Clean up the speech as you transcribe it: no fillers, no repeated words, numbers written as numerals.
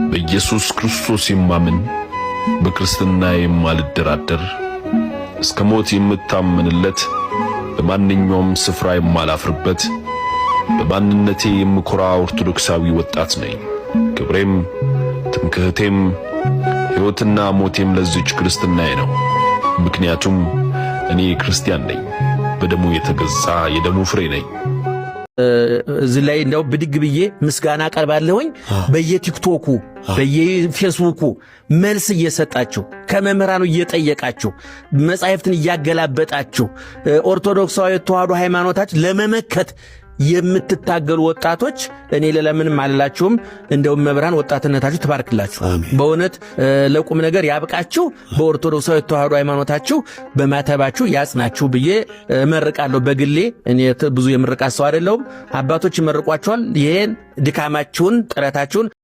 በኢየሱስ ክርስቶስ የማምን በክርስትና የማልደራደር እስከ ሞት የምታመንለት በማንኛውም ስፍራ የማላፍርበት በማንነቴ የምኮራ ኦርቶዶክሳዊ ወጣት ነኝ። ክብሬም ትምክህቴም ሕይወትና ሞቴም ለዚች ክርስትናዬ ነው። ምክንያቱም እኔ ክርስቲያን ነኝ፣ በደሙ የተገዛ የደሙ ፍሬ ነኝ። እዚህ ላይ እንደው ብድግ ብዬ ምስጋና ቀርባለሁኝ። በየቲክቶኩ በየፌስቡኩ መልስ እየሰጣችሁ ከመምህራኑ እየጠየቃችሁ መጻሕፍትን እያገላበጣችሁ ኦርቶዶክሳዊ ተዋሕዶ ሃይማኖታችን ለመመከት የምትታገሉ ወጣቶች እኔ ለለምንም አልላችሁም። እንደው መብራን ወጣትነታችሁ ተባርክላችሁ፣ በእውነት ለቁም ነገር ያብቃችሁ፣ በኦርቶዶክሳዊ ተዋሕዶ ሃይማኖታችሁ በማተባችሁ ያጽናችሁ ብዬ እመርቃለሁ። በግሌ እኔ ብዙ የምርቃት ሰው አይደለሁም። አባቶች ይመርቋችኋል። ይሄን ድካማችሁን ጥረታችሁን